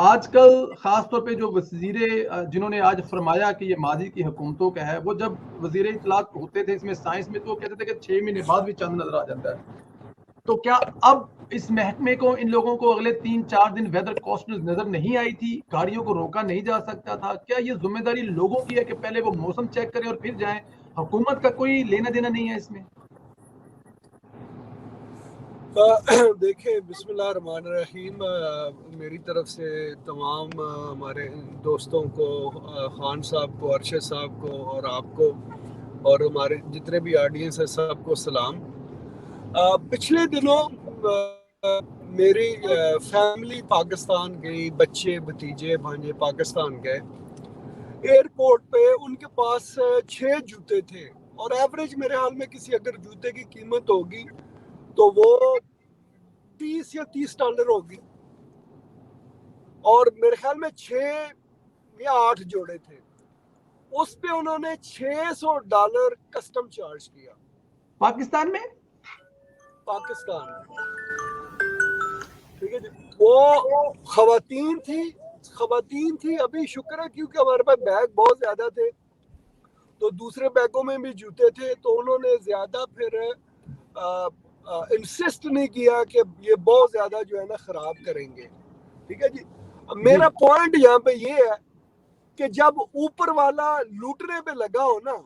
آج کل خاص طور پہ جو وزیر جنہوں نے آج فرمایا کہ یہ ماضی کی حکومتوں کا ہے، وہ جب وزیر اطلاعات ہوتے تھے اس میں سائنس میں، تو وہ کہتے تھے کہ 6 مہینے بعد بھی چاند نظر آ جاتا ہے. تو کیا اب اس محکمے کو، ان لوگوں کو اگلے 3-4 دن ویدر کوسٹل نظر نہیں آئی تھی؟ گاڑیوں کو روکا نہیں جا سکتا تھا؟ کیا یہ ذمہ داری لوگوں کی ہے کہ پہلے وہ موسم چیک کریں اور پھر جائیں؟ حکومت کا کوئی لینا دینا نہیں ہے اس میں؟ دیکھیں، بسم اللہ الرحمن الرحیم. میری طرف سے تمام ہمارے دوستوں کو، خان صاحب کو، ارشد صاحب کو، اور آپ کو، اور ہمارے جتنے بھی آڈینس ہے سب کو سلام. پچھلے دنوں میری فیملی پاکستان گئی، بچے بھتیجے بھانجے پاکستان گئے. ایئرپورٹ پہ ان کے پاس 6 جوتے تھے، اور ایوریج میرے حال میں کسی اگر جوتے کی قیمت ہوگی تو وہ $20 یا $30 ہوگی، اور میرے خیال میں 6 یا 8 جوڑے تھے. اس پہ انہوں نے $600 کسٹم چارج کیا پاکستان میں. پاکستان میں. ٹھیک ہے جی. وہ خواتین تھی. ابھی شکر ہے کیونکہ ہمارے پاس بیگ بہت زیادہ تھے، تو دوسرے بیگوں میں بھی جوتے تھے، تو انہوں نے زیادہ پھر انسسٹ نہیں کیا کہ یہ بہت زیادہ جو ہے نا خراب کریں گے. ٹھیک ہے جی. میرا پوائنٹ یہاں پہ یہ ہے کہ جب اوپر والا لوٹنے پہ لگا ہو نا،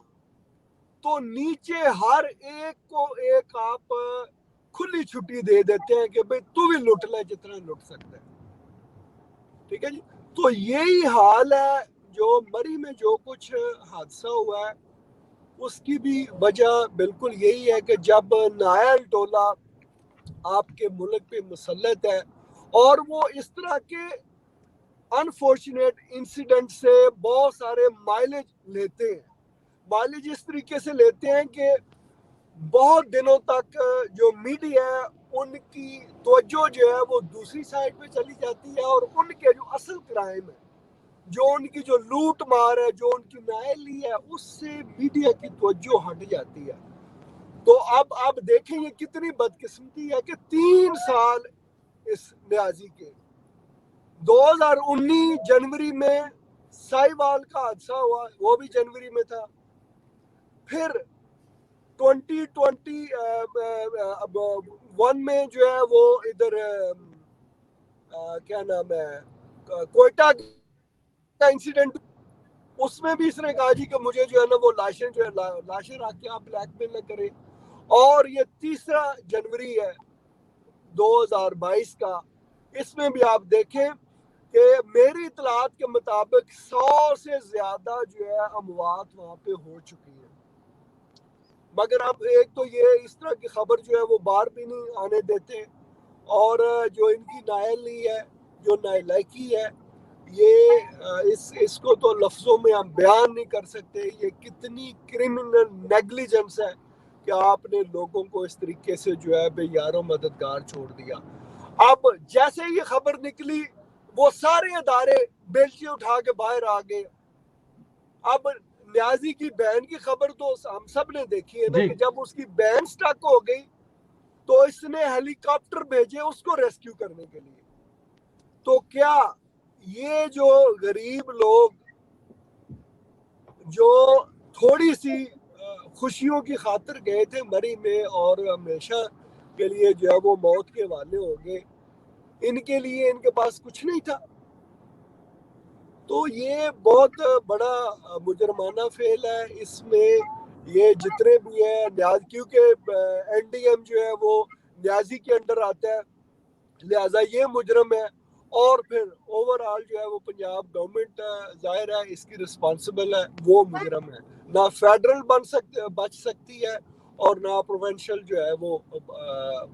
تو نیچے ہر ایک کو ایک آپ کھلی چھٹی دے دیتے ہیں کہ بھئی تو بھی لوٹ لے جتنا لوٹ سکتا ہے. ٹھیک ہے جی. تو یہی حال ہے جو مری میں جو کچھ حادثہ ہوا ہے، اس کی بھی وجہ بالکل یہی ہے کہ جب نائل ٹولہ آپ کے ملک پہ مسلط ہے اور وہ اس طرح کے انفارچونیٹ انسیڈنٹ سے بہت سارے مائلیج لیتے ہیں. مائلیج اس طریقے سے لیتے ہیں کہ بہت دنوں تک جو میڈیا ہے ان کی توجہ جو ہے وہ دوسری سائڈ پہ چلی جاتی ہے، اور ان کے جو اصل کرائم ہے، جو ان کی جو لوٹ مار ہے، جو ان کی نااہلی ہے، اس سے میڈیا کی توجہ ہٹ جاتی ہے. تو اب دیکھیں یہ کتنی بدقسمتی ہے کہ 3 سال اس نیازی کے. 2019 جنوری میں ساہیوال کا حادثہ ہوا، وہ بھی جنوری میں تھا. پھر 2021 میں جو ہے وہ ادھر کیا نام ہے کوئٹہ کا انسیڈنٹ، اس میں بھی اس نے کہا جی کہ مجھے جو ہے نا وہ لاشیں جو ہے لاشیں رکھ کے آپ بلیک میل نہ کریں. اور یہ 3 جنوری ہے 2022 کا. اس میں بھی آپ دیکھیں کہ میری اطلاعات کے مطابق 100 سے زیادہ جو ہے اموات وہاں پہ ہو چکی ہیں. مگر اب ایک تو یہ اس طرح کی خبر جو ہے وہ بار بھی نہیں آنے دیتے، اور جو ان کی نااہلی ہے، جو نالائکی ہے، یہ اس کو تو لفظوں میں ہم بیان نہیں کر سکتے. یہ کتنی کرمنل نیگلیجنس ہے کہ آپ نے لوگوں کو اس طریقے سے جو ہے بے یار و مددگار چھوڑ دیا. اب جیسے یہ خبر نکلی وہ سارے ادارے بیلچی اٹھا کے باہر آ گئے. اب نیازی کی بہن کی خبر تو ہم سب نے دیکھی ہے نا کہ جب اس کی بہن سٹک ہو گئی تو اس نے ہیلی کاپٹر بھیجے اس کو ریسکیو کرنے کے لیے. تو کیا یہ جو غریب لوگ جو تھوڑی سی خوشیوں کی خاطر گئے تھے مری میں اور ہمیشہ کے لیے جو ہے وہ موت کے حوالے ہو گئے، ان کے لیے ان کے پاس کچھ نہیں تھا. تو یہ بہت بڑا مجرمانہ فعل ہے. اس میں یہ جتنے بھی ہیں کیونکہ این ڈی ایم جو ہے وہ نیازی کے انڈر آتا ہے، لہٰذا یہ مجرم ہے. اور پھر اوور آل جو ہے وہ پنجاب گورنمنٹ ظاہر ہے اس کی رسپانسبل ہے، وہ مجرم ہے. نہ فیڈرل بچ سکتی ہے اور نہ پروونشل جو ہے وہ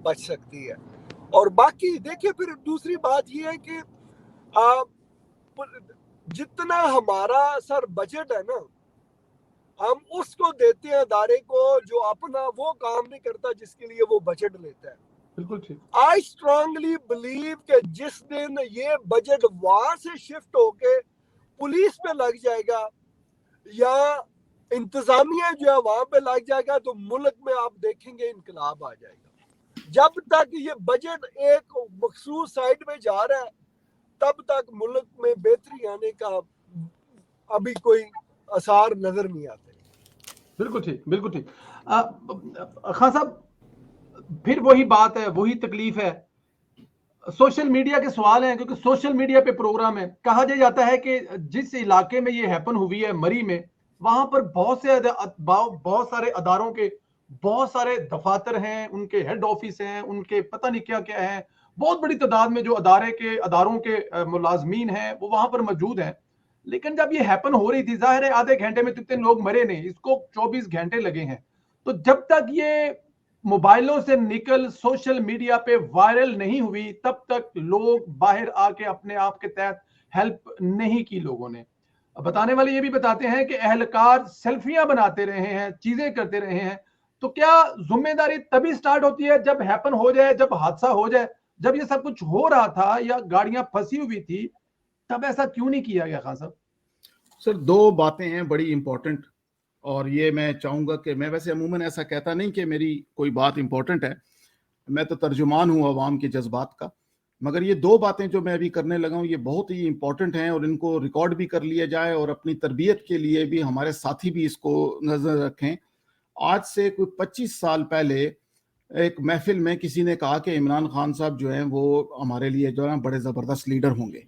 بچ سکتی ہے. اور باقی دیکھیں پھر دوسری بات یہ ہے کہ جتنا ہمارا سر بجٹ ہے نا، ہم اس کو دیتے ہیں ادارے کو جو اپنا وہ کام نہیں کرتا جس کے لیے وہ بجٹ لیتا ہے. بالکل ٹھیک. I strongly believe کہ جس دن یہ بجٹ وہاں سے شفٹ ہو کے پولیس پہ لگ جائے گا یا انتظامیہ جو ہے وہاں پہ لگ جائے گا تو ملک میں آپ دیکھیں گے انقلاب آ جائے گا. جب تک یہ بجٹ ایک مخصوص سائٹ پہ جا رہا ہے تب تک ملک میں بہتری آنے کا ابھی کوئی آثار نظر نہیں آتے. بالکل ٹھیک، بالکل ٹھیک. خان صاحب پھر وہی بات ہے، وہی تکلیف ہے. سوشل میڈیا کے سوال ہیں، کیونکہ سوشل میڈیا پہ پروگرام ہے. کہا جاتا ہے کہ جس علاقے میں یہ ہیپن ہوئی ہے مری میں، وہاں پر بہت سارے اداروں کے بہت سارے دفاتر ہیں، ان کے ہیڈ آفس ہیں، ان کے پتہ نہیں کیا کیا ہیں. بہت بڑی تعداد میں جو اداروں کے ملازمین ہیں وہ وہاں پر موجود ہیں. لیکن جب یہ ہیپن ہو رہی تھی، ظاہر ہے آدھے گھنٹے میں کتنے لوگ مرے نہیں، اس کو 24 گھنٹے لگے ہیں. تو جب تک یہ موبائلوں سے نکل سوشل میڈیا پہ وائرل نہیں ہوئی، تب تک لوگ باہر آ کے اپنے آپ کے تحت ہیلپ نہیں کی لوگوں نے. بتانے والے یہ بھی بتاتے ہیں کہ اہلکار سیلفیاں بناتے رہے ہیں، چیزیں کرتے رہے ہیں. تو کیا ذمہ داری تبھی سٹارٹ ہوتی ہے جب ہیپن ہو جائے، جب حادثہ ہو جائے؟ جب یہ سب کچھ ہو رہا تھا یا گاڑیاں پھنسی ہوئی تھی، تب ایسا کیوں نہیں کیا گیا خان صاحب؟ سر دو باتیں ہیں بڑی امپورٹنٹ، اور یہ میں چاہوں گا کہ میں ویسے عموماً ایسا کہتا نہیں کہ میری کوئی بات امپورٹنٹ ہے، میں تو ترجمان ہوں عوام کے جذبات کا، مگر یہ دو باتیں جو میں ابھی کرنے لگا ہوں یہ بہت ہی امپورٹنٹ ہیں، اور ان کو ریکارڈ بھی کر لیا جائے اور اپنی تربیت کے لیے بھی ہمارے ساتھی بھی اس کو نظر رکھیں. آج سے کوئی 25 سال پہلے ایک محفل میں کسی نے کہا کہ عمران خان صاحب جو ہیں وہ ہمارے لیے جو ہے بڑے زبردست لیڈر ہوں گے.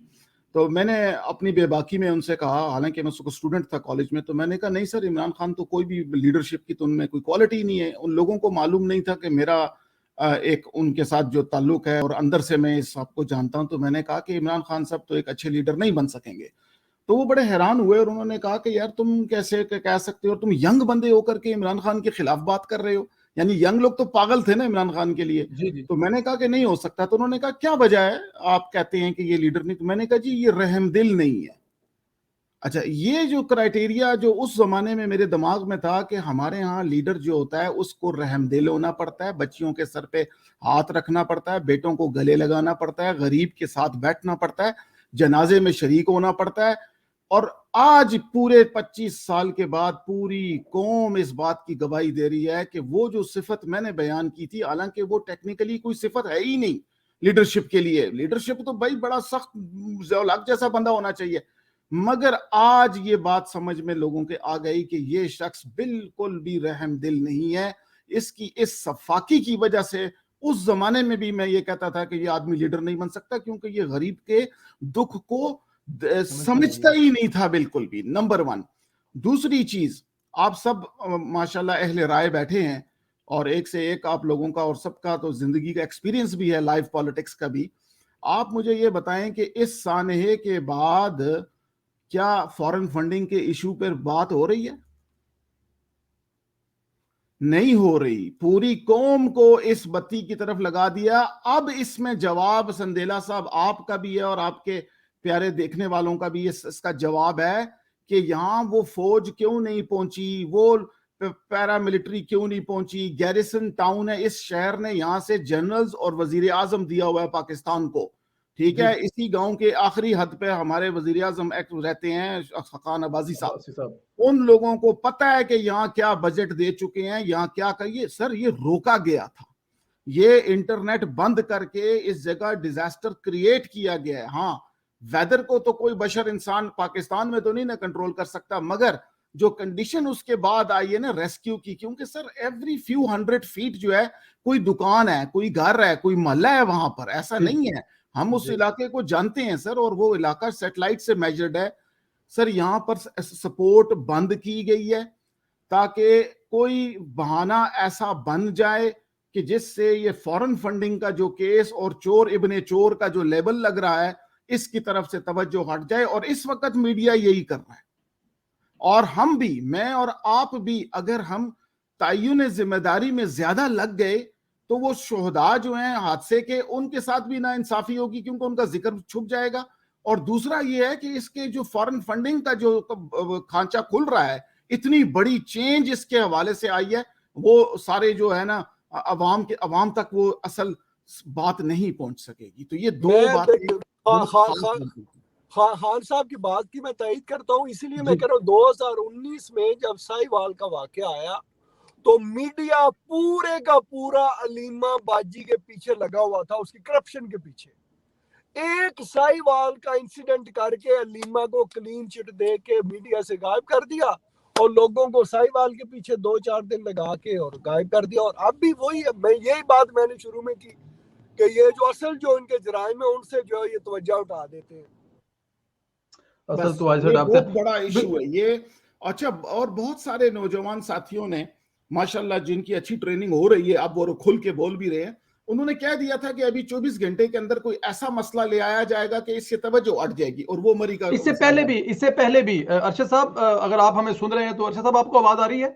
تو میں نے اپنی بے باکی میں ان سے کہا، حالانکہ میں اسٹوڈنٹ تھا کالج میں، تو میں نے کہا نہیں سر، عمران خان تو کوئی بھی لیڈرشپ کی تو ان میں کوئی کوالٹی نہیں ہے. ان لوگوں کو معلوم نہیں تھا کہ میرا ایک ان کے ساتھ جو تعلق ہے، اور اندر سے میں اس سب کو جانتا ہوں. تو میں نے کہا کہ عمران خان صاحب تو ایک اچھے لیڈر نہیں بن سکیں گے. تو وہ بڑے حیران ہوئے اور انہوں نے کہا کہ یار تم کیسے کہہ سکتے ہو، تم ینگ بندے ہو کر کے عمران خان کے خلاف بات کر رہے ہو؟ یعنی ینگ لوگ تو پاگل تھے نا عمران خان کے لیے. جی تو میں نے کہا کہ نہیں ہو سکتا. تو انہوں نے کہا کیا وجہ ہے آپ کہتے ہیں کہ یہ لیڈر نہیں؟ تو میں نے کہا جی یہ رحم دل نہیں ہے. اچھا، یہ جو کرائٹیریا جو اس زمانے میں میرے دماغ میں تھا کہ ہمارے ہاں لیڈر جو ہوتا ہے اس کو رحم دل ہونا پڑتا ہے، بچیوں کے سر پہ ہاتھ رکھنا پڑتا ہے، بیٹوں کو گلے لگانا پڑتا ہے، غریب کے ساتھ بیٹھنا پڑتا ہے، جنازے میں شریک ہونا پڑتا ہے. اور آج پورے 25 سال کے بعد پوری قوم اس بات کی گواہی دے رہی ہے کہ وہ جو صفت میں نے بیان کی تھی، حالانکہ وہ ٹیکنیکلی کوئی صفت ہے ہی نہیں لیڈرشپ کے لیے. لیڈرشپ تو بھائی بڑا سخت زولاک جیسا بندہ ہونا چاہیے، مگر آج یہ بات سمجھ میں لوگوں کے آ گئی کہ یہ شخص بالکل بھی رحم دل نہیں ہے. اس کی اس صفاقی کی وجہ سے اس زمانے میں بھی میں یہ کہتا تھا کہ یہ آدمی لیڈر نہیں بن سکتا، کیونکہ یہ غریب کے دکھ کو سمجھتا ہی نہیں تھا بالکل بھی. نمبر 1. دوسری چیز، آپ سب ماشاءاللہ اہل رائے بیٹھے ہیں، اور ایک سے ایک آپ لوگوں کا اور سب کا تو زندگی کا ایکسپیرینس بھی ہے، لائف پالیٹکس کا بھی. آپ مجھے یہ بتائیں کہ اس سانحے کے بعد کیا فارن فنڈنگ کے ایشو پر بات ہو رہی ہے؟ نہیں ہو رہی. پوری قوم کو اس بتی کی طرف لگا دیا. اب اس میں جواب سندیلا صاحب آپ کا بھی ہے اور آپ کے پیارے دیکھنے والوں کا بھی اس کا جواب ہے کہ یہاں وہ فوج کیوں نہیں پہنچی، وہ پیراملٹری کیوں نہیں پہنچی. گیریسن ٹاؤن ہے اس شہر نے، یہاں سے جنرلز اور وزیر اعظم دیا ہوا ہے پاکستان کو، ٹھیک ہے. اسی گاؤں کے آخری حد پہ ہمارے وزیر اعظم رہتے ہیں خاقان عباسی صاحب. ان لوگوں کو پتہ ہے کہ یہاں کیا بجٹ دے چکے ہیں، یہاں کیا کریے. سر یہ روکا گیا تھا، یہ انٹرنیٹ بند کر کے اس جگہ ڈیزاسٹر کریٹ کیا گیا ہے. ہاں ویدر کو تو کوئی بشر انسان پاکستان میں تو نہیں نہ کنٹرول کر سکتا، مگر جو کنڈیشن اس کے بعد آئی ہے نا ریسکیو کی، کیونکہ سر ایوری فیو 100 فیٹ جو ہے کوئی دکان ہے، کوئی گھر ہے، کوئی محلہ ہے وہاں پر. ایسا نہیں ہے، ہم اس علاقے کو جانتے ہیں سر، اور وہ علاقہ سیٹلائٹ سے میجرڈ ہے. سر یہاں پر سپورٹ بند کی گئی ہے تاکہ کوئی بہانہ ایسا بن جائے کہ جس سے یہ فورن فنڈنگ کا جو کیس اور چور ابن چور کا جو لیبل لگ رہا ہے اس کی طرف سے توجہ ہٹ جائے. اور اس وقت میڈیا یہی کر رہا ہے، اور ہم بھی، میں اور آپ بھی، اگر ہم تعین ذمہ داری میں زیادہ لگ گئے تو وہ شہداء جو ہیں حادثے کے، ان کے ساتھ بھی نا انصافی ہوگی، کیونکہ ان کا ذکر چھپ جائے گا. اور دوسرا یہ ہے کہ اس کے جو فارن فنڈنگ کا جو کھانچہ کھل رہا ہے، اتنی بڑی چینج اس کے حوالے سے آئی ہے، وہ سارے جو ہے نا عوام تک وہ اصل بات نہیں پہنچ سکے گی. تو یہ دو باتیں خان صاحب کی بات کی میں تائید کرتا ہوں. اسی لیے میں کہہ رہا ہوں 2019 میں جب ساہیوال کا واقعہ آیا تو میڈیا پورے کا پورا علیمہ باجی کے پیچھے لگا ہوا تھا، اس کی کرپشن کے پیچھے. ایک سائی وال کا انسیڈنٹ کر کے علیمہ کو کلین چٹ دے کے میڈیا سے غائب کر دیا اور لوگوں کو سائی وال کے پیچھے 2-4 دن لگا کے اور غائب کر دیا. اور اب بھی وہی ہے. میں یہی بات میں نے شروع میں کی کہ یہ جو اصل جو ان کے جرائم ہیں ان سے جو یہ توجہ اٹھا دیتے ہیں. اصل تو یہ بہت بڑا ایشو ہے یہ. اچھا, اور بہت سارے نوجوان ساتھیوں نے ماشاءاللہ جن کی اچھی ٹریننگ ہو رہی ہے, اب وہ کھل کے بول بھی رہے ہیں, انہوں نے کہہ دیا تھا کہ ابھی 24 گھنٹے کے اندر کوئی ایسا مسئلہ لے آیا جائے گا کہ اس سے توجہ ہٹ جائے گی اور وہ مری کا. اس سے پہلے بھی ارشد صاحب اگر آپ ہمیں سن رہے ہیں تو ارشد صاحب آپ کو آواز آ رہی ہے؟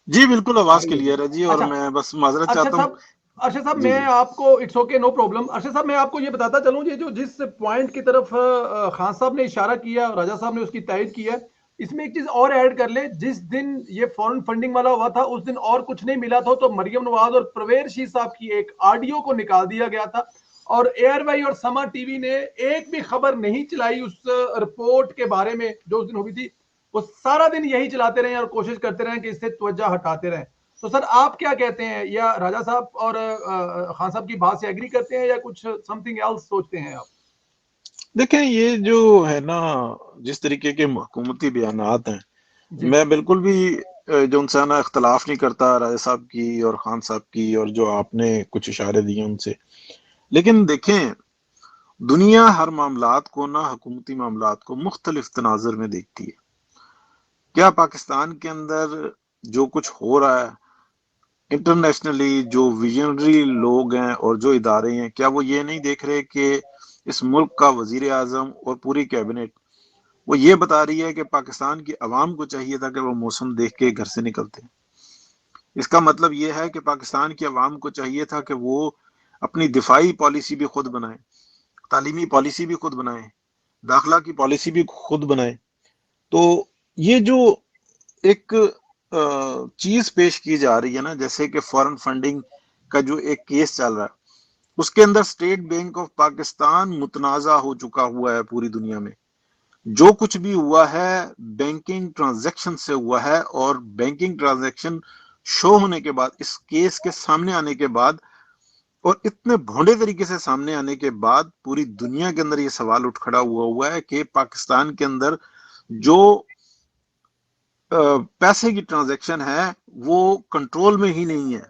جی بالکل آواز کلیئر ہے جی. اور میں بس معذرت چاہتا ہوں ارشد صاحب, میں آپ کو it's okay no problem. Arshad صاحب میں آپ کو یہ بتاتا چلوں, یہ جو جس پوائنٹ کی طرف خان صاحب نے اشارہ کیا, راجہ صاحب نے اس کی تائید کی ہے, اس میں ایک چیز اور ایڈ کر لیں. جس دن یہ فورن فنڈنگ والا ہوا تھا اس دن اور کچھ نہیں ملا تھا, تو مریم نواز اور پرویر شیخ صاحب کی ایک آڈیو کو نکال دیا گیا تھا اور ایئر وائی اور سما ٹی وی نے ایک بھی خبر نہیں چلائی اس رپورٹ کے بارے میں جو اس دن ہوئی تھی. وہ سارا دن یہی چلاتے رہے اور کوشش کرتے رہے کہ اس سے توجہ ہٹاتے رہیں. تو سر آپ کیا کہتے ہیں, یا راجہ صاحب اور خان صاحب کی بات سے ایگری کرتے ہیں یا کچھ سم تھنگ ایلس سوچتے ہیں آپ؟ دیکھیں یہ جو ہے نا جس طریقے کے حکومتی بیانات ہیں, میں بالکل بھی جو ان سے نا اختلاف نہیں کرتا راجہ صاحب کی اور خان صاحب کی اور جو آپ نے کچھ اشارے دیے ان سے. لیکن دیکھیں دنیا ہر معاملات کو نا حکومتی معاملات کو مختلف تناظر میں دیکھتی ہے. کیا پاکستان کے اندر جو کچھ ہو رہا ہے انٹرنیشنلی, جو ویژنری لوگ ہیں اور جو ادارے ہیں, کیا وہ یہ نہیں دیکھ رہے کہ اس ملک کا وزیر اعظم اور پوری کیبنٹ وہ یہ بتا رہی ہے کہ پاکستان کی عوام کو چاہیے تھا کہ وہ موسم دیکھ کے گھر سے نکلتے. اس کا مطلب یہ ہے کہ پاکستان کی عوام کو چاہیے تھا کہ وہ اپنی دفاعی پالیسی بھی خود بنائیں, تعلیمی پالیسی بھی خود بنائیں, داخلہ کی پالیسی بھی خود بنائیں. تو یہ جو ایک چیز پیش کی جا رہی ہے نا, جیسے کہ فورن فنڈنگ کا جو ایک کیس چل رہا ہے, اس کے another state bank of Pakistan متنازع ہو چکا ہوا ہے پوری دنیا میں. جو کچھ بھی ہوا ہے بینکنگ ٹرانزیکشن سے ہوا ہے, اور بینکنگ ٹرانزیکشن شو ہونے کے بعد, اس کیس کے سامنے آنے کے بعد اور اتنے بھونڈے طریقے سے سامنے آنے کے بعد پوری دنیا کے اندر یہ سوال اٹھ کھڑا ہوا ہے کہ پاکستان کے اندر جو پیسے کی ٹرانزیکشن ہے وہ کنٹرول میں ہی نہیں ہے.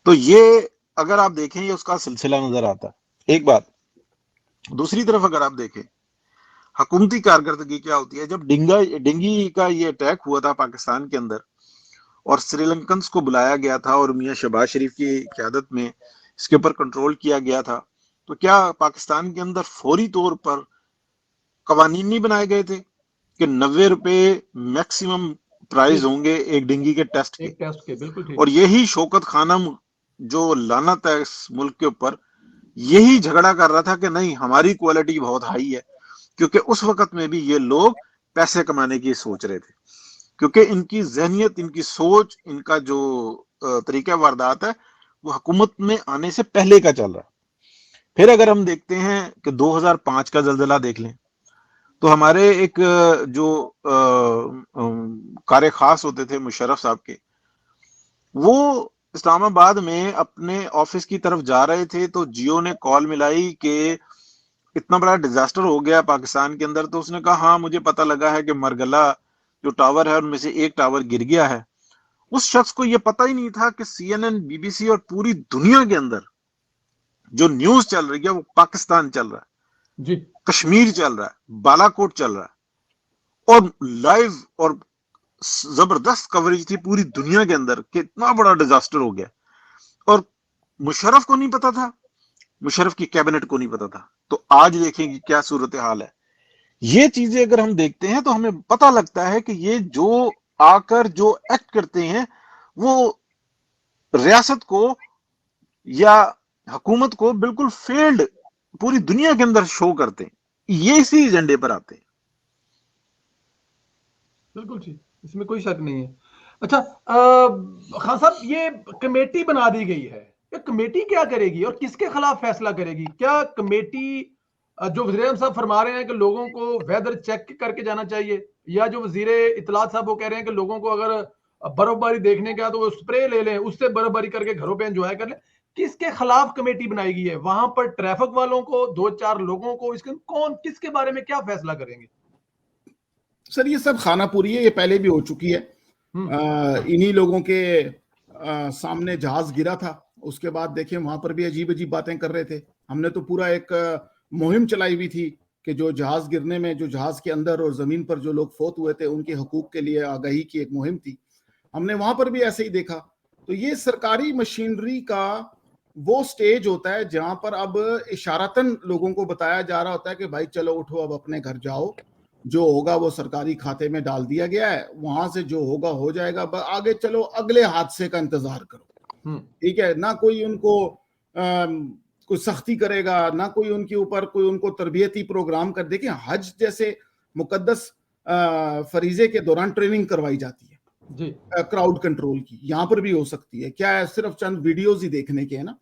تو یہ اگر آپ دیکھیں یہ اس کا سلسلہ نظر آتا ہے, ایک بات. دوسری طرف اگر آپ دیکھیں حکومتی کارکردگی کیا ہوتی ہے. جب ڈنگی کا یہ اٹیک ہوا تھا پاکستان کے اندر اور سری لنکنز کو بلایا گیا تھا اور میاں شہباز شریف کی قیادت میں اس کے اوپر کنٹرول کیا گیا تھا, تو کیا پاکستان کے اندر فوری طور پر قوانین نہیں بنائے گئے تھے کہ 90 روپے میکسیمم پرائز ہوں گے ایک ڈنگی کے ٹیسٹ کے؟ بالکل ٹھیک. اور یہی شوکت خانم جو لعنت ہے اس ملک کے اوپر, یہی جھگڑا کر رہا تھا کہ نہیں ہماری کوالٹی بہت ہائی ہے, کیونکہ اس وقت میں بھی یہ لوگ پیسے کمانے کی سوچ رہے تھے, کیونکہ ان کی ذہنیت, ان کی سوچ, ان کا جو طریقہ واردات ہے وہ حکومت میں آنے سے پہلے کا چل رہا. پھر اگر ہم دیکھتے ہیں کہ 2005 کا زلزلہ دیکھ لیں, تو ہمارے ایک جو کار خاص ہوتے تھے مشرف صاحب کے, وہ اسلام آباد میں اپنے آفس کی طرف جا رہے تھے, تو جیو نے کال ملائی کہ اتنا بڑا ڈیزاسٹر ہو گیا پاکستان کے اندر. تو اس نے کہا ہاں مجھے پتہ لگا ہے کہ مرگلہ جو ٹاور ہے ان میں سے ایک ٹاور گر گیا ہے. اس شخص کو یہ پتہ ہی نہیں تھا کہ C N N, B B C اور پوری دنیا کے اندر جو نیوز چل رہی ہے وہ پاکستان چل رہا ہے, جی کشمیر چل رہا ہے, بالا کوٹ چل رہا ہے, اور لائیو اور زبردست کوریج تھی پوری دنیا کے اندر کہ اتنا بڑا ڈیزاسٹر ہو گیا. اور مشرف کو نہیں پتا تھا, مشرف کی کیبنٹ کو نہیں پتا تھا. تو آج دیکھیں کہ کیا صورتحال ہے. یہ چیزیں اگر ہم دیکھتے ہیں تو ہمیں پتہ لگتا ہے کہ یہ جو آ کر جو ایکٹ کرتے ہیں وہ ریاست کو یا حکومت کو بالکل فیلڈ پوری دنیا کے اندر شو کرتے ہیں. یہ اسی ایجنڈے پر آتے ہیں. بالکل ٹھیک, اس میں کوئی شک نہیں ہے. اچھا خان صاحب, یہ کمیٹی بنا دی گئی ہے, یہ کمیٹی کیا کرے گی اور کس کے خلاف فیصلہ کرے گی؟ کیا کمیٹی جو وزیر اعظم صاحب فرما رہے ہیں کہ لوگوں کو ویدر چیک کر کے جانا چاہیے, یا جو وزیر اطلاعات صاحب وہ کہہ رہے ہیں کہ لوگوں کو اگر برف باری دیکھنے کا تو وہ اسپرے لے لیں, اس سے برف باری کر کے گھروں پہ انجوائے کر لیں, کس کے خلاف کمیٹی بنائی گئی ہے؟ وہاں پر ٹریفک والوں کو، 2-4 لوگوں کو، اس کے کون کس کے بارے میں کیا فیصلہ کریں گے؟ سر یہ سب خانہ پوری ہے، یہ پہلے بھی ہو چکی ہے. انہی لوگوں کے سامنے جہاز گرا تھا، اس کے بعد دیکھیں وہاں پر بھی عجیب عجیب باتیں کر رہے تھے. ہم نے تو پورا ایک مہم چلائی ہوئی تھی کہ جو جہاز گرنے میں، جو جہاز کے اندر اور زمین پر جو لوگ فوت ہوئے تھے ان کے حقوق کے لیے آگاہی کی ایک مہم تھی. ہم نے وہاں پر بھی ایسے ہی دیکھا. تو یہ سرکاری مشینری کا وہ سٹیج ہوتا ہے جہاں پر اب اشارتاً لوگوں کو بتایا جا رہا ہوتا ہے کہ بھائی چلو اٹھو، اب اپنے گھر جاؤ، جو ہوگا وہ سرکاری کھاتے میں ڈال دیا گیا ہے، وہاں سے جو ہوگا ہو جائے گا، آگے چلو اگلے حادثے کا انتظار کرو. ٹھیک ہے، نہ کوئی ان کو کوئی سختی کرے گا، نہ کوئی ان کے اوپر کوئی ان کو تربیتی پروگرام کر. دیکھیں حج جیسے مقدس فریضے کے دوران ٹریننگ کروائی جاتی ہے جی کراؤڈ کنٹرول کی، یہاں پر بھی ہو سکتی ہے. کیا ہے، صرف چند ویڈیوز ہی دیکھنے کے ہیں نا.